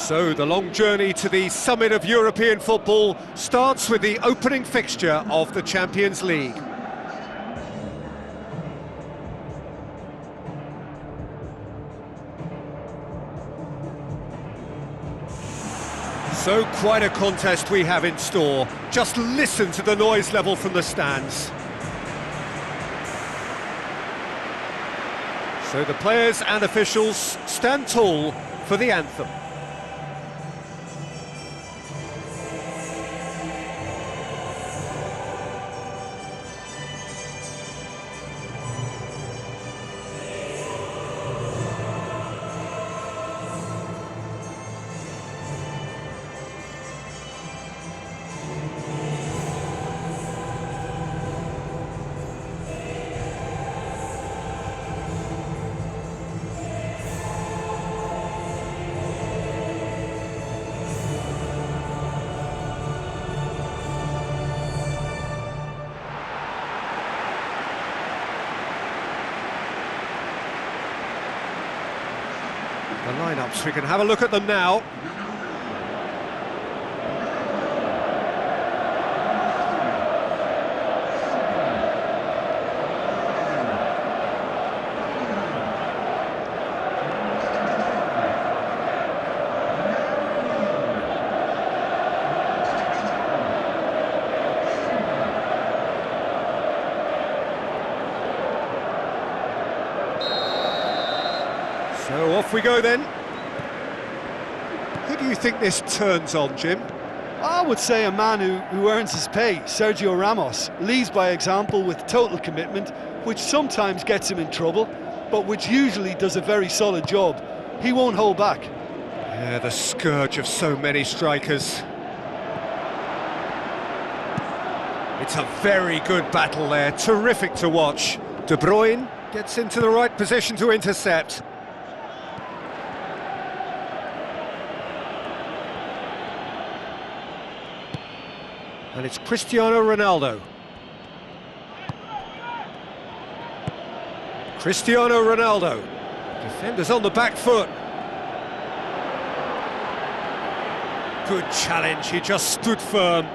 So the long journey to the summit of European football starts with the opening fixture of the Champions League. So quite a contest we have in store. Just listen to the noise level from the stands. So the players and officials stand tall for the anthem. The lineups, we can have a look at them now. So off we go then. Who do you think this turns on, Jim? I would say a man who earns his pay, Sergio Ramos, leads by example with total commitment, which sometimes gets him in trouble, but which usually does a very solid job. He won't hold back. Yeah, the scourge of so many strikers. It's a very good battle there, terrific to watch. De Bruyne gets into the right position to intercept. And it's Cristiano Ronaldo. Cristiano Ronaldo. Defenders on the back foot. Good challenge, he just stood firm.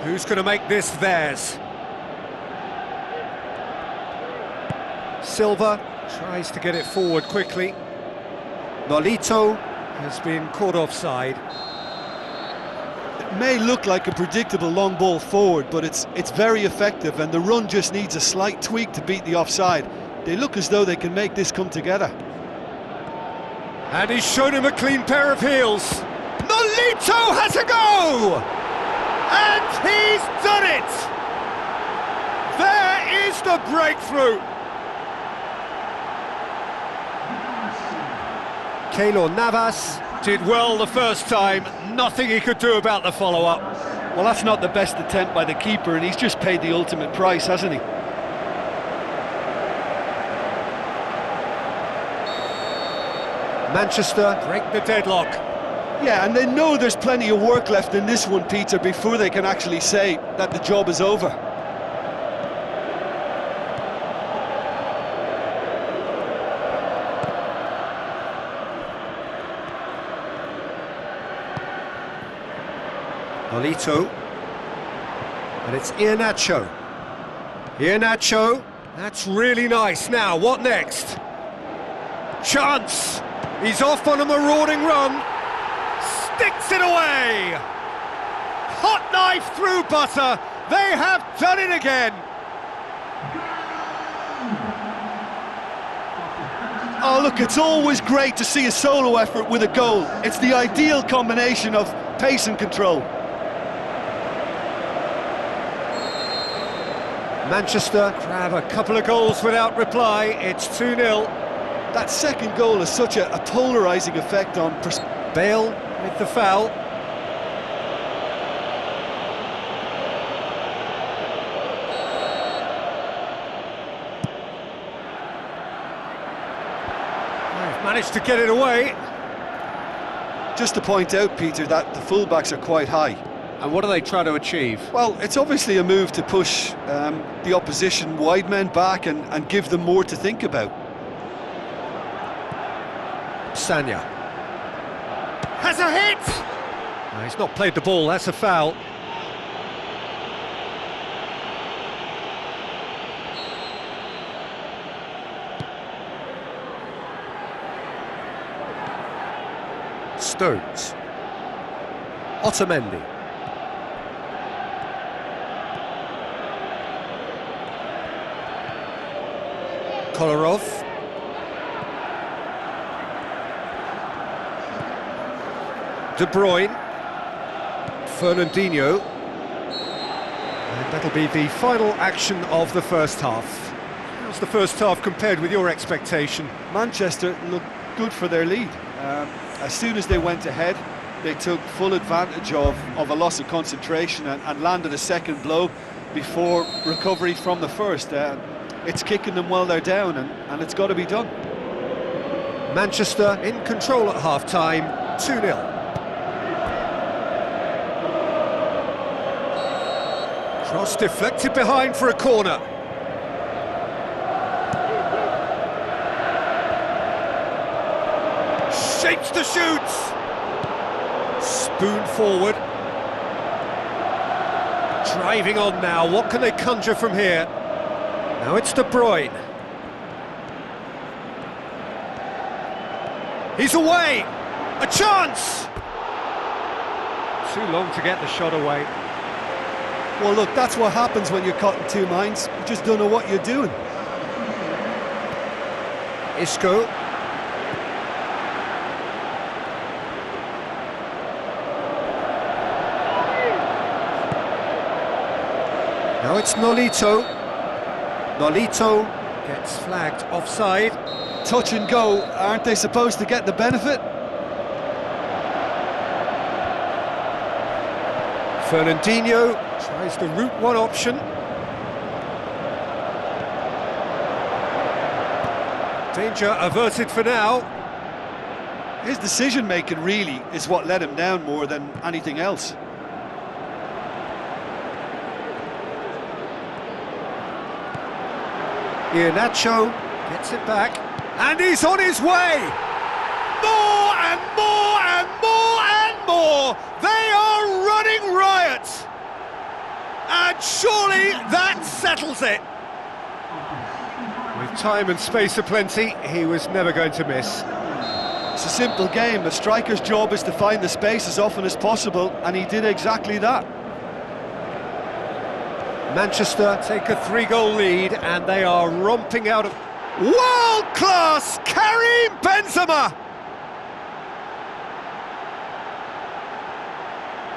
Who's going to make this theirs? Silva tries to get it forward quickly. Nolito has been caught offside. It may look like a predictable long ball forward, but it's very effective, and the run just needs a slight tweak to beat the offside. They look as though they can make this come together. And he's shown him a clean pair of heels. Nolito has a go! And he's done it! There is the breakthrough! Keylor Navas did well the first time, nothing he could do about the follow-up. Well, that's not the best attempt by the keeper, and he's just paid the ultimate price, hasn't he? Manchester break the deadlock. Yeah, and they know there's plenty of work left in this one, Peter, before they can actually say that the job is over. Nolito, and it's Iheanacho. Iheanacho, that's really nice. Now, what next? Chance! He's off on a marauding run. Sticks it away! Hot knife through butter. They have done it again. Oh, look, it's always great to see a solo effort with a goal. It's the ideal combination of pace and control. Manchester grab a couple of goals without reply. It's 2-0. That second goal has such a polarising effect on... Bale with the foul. They've managed to get it away. Just to point out, Peter, that the fullbacks are quite high. And what do they try to achieve? Well, it's obviously a move to push the opposition wide men back and give them more to think about. Sanya. Has a hit! He's not played the ball, that's a foul. Stones. Otamendi. Kolarov. De Bruyne. Fernandinho. And that'll be the final action of the first half. How's the first half compared with your expectation? Manchester looked good for their lead. As soon as they went ahead, they took full advantage of a loss of concentration and landed a second blow before recovery from the first. It's kicking them while they're down, and it's got to be done. Manchester in control at half-time, 2-0. Cross deflected behind for a corner. Shapes to shoot. Spoon forward. Driving on now. What can they conjure from here? Now it's De Bruyne. He's away. A chance. Too long to get the shot away. Well, look, that's what happens when you're caught in two minds. You just don't know what you're doing. Isco. Now it's Nolito. Nolito gets flagged offside. Touch and go, aren't they supposed to get the benefit? Fernandinho tries the route one option. Danger averted for now. His decision-making really is what let him down more than anything else. Iheanacho gets it back, and he's on his way! More and more and more and more! They are running riot! And surely that settles it! With time and space aplenty, he was never going to miss. It's a simple game. A striker's job is to find the space as often as possible, and he did exactly that. Manchester take a 3-goal lead, and they are romping out of... World-class Karim Benzema!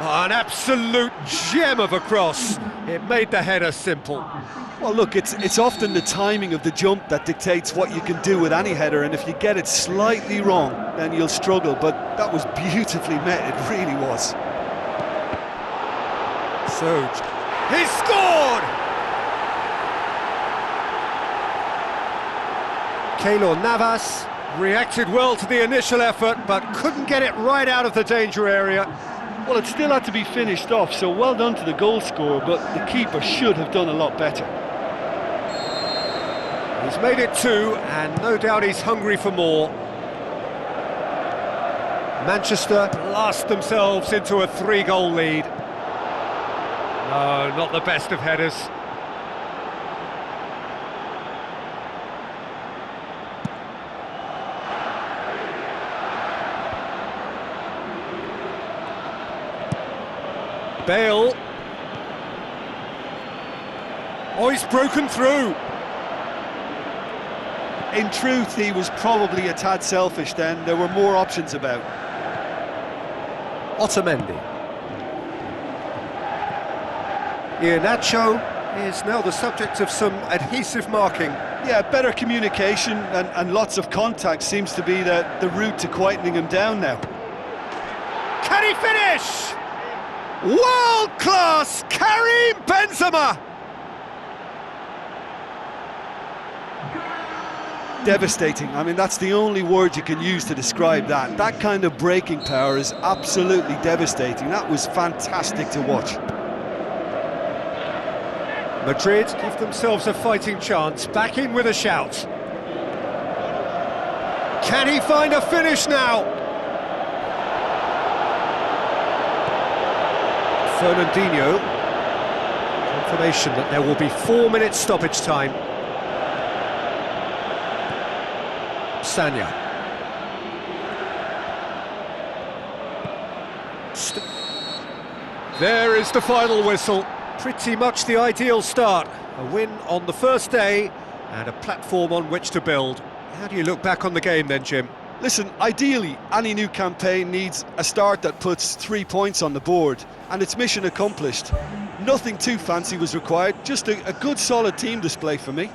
Oh, an absolute gem of a cross. It made the header simple. Well, look, it's often the timing of the jump that dictates what you can do with any header, and if you get it slightly wrong, then you'll struggle, but that was beautifully met, it really was. Serge. He's scored! Keylor Navas reacted well to the initial effort, but couldn't get it right out of the danger area. Well, it still had to be finished off, so well done to the goal scorer, but the keeper should have done a lot better. He's made it 2, and no doubt he's hungry for more. Manchester blast themselves into a 3-goal lead. No, not the best of headers. Bale. Oh, he's broken through. In truth, he was probably a tad selfish then. There were more options about. Otamendi. Iheanacho is now the subject of some adhesive marking. Yeah, better communication and lots of contact seems to be the route to quietening him down now. Can he finish? World-class Karim Benzema! Devastating. I mean, that's the only word you can use to describe that. That kind of breaking power is absolutely devastating. That was fantastic to watch. Madrid give themselves a fighting chance, back in with a shout. Can he find a finish now? Fernandinho. Confirmation that there will be 4 minutes stoppage time. Sanya. There is the final whistle. Pretty much the ideal start. A win on the first day and a platform on which to build. How do you look back on the game then, Jim? Listen, ideally, any new campaign needs a start that puts 3 points on the board, and it's mission accomplished. Nothing too fancy was required, just a good solid team display for me.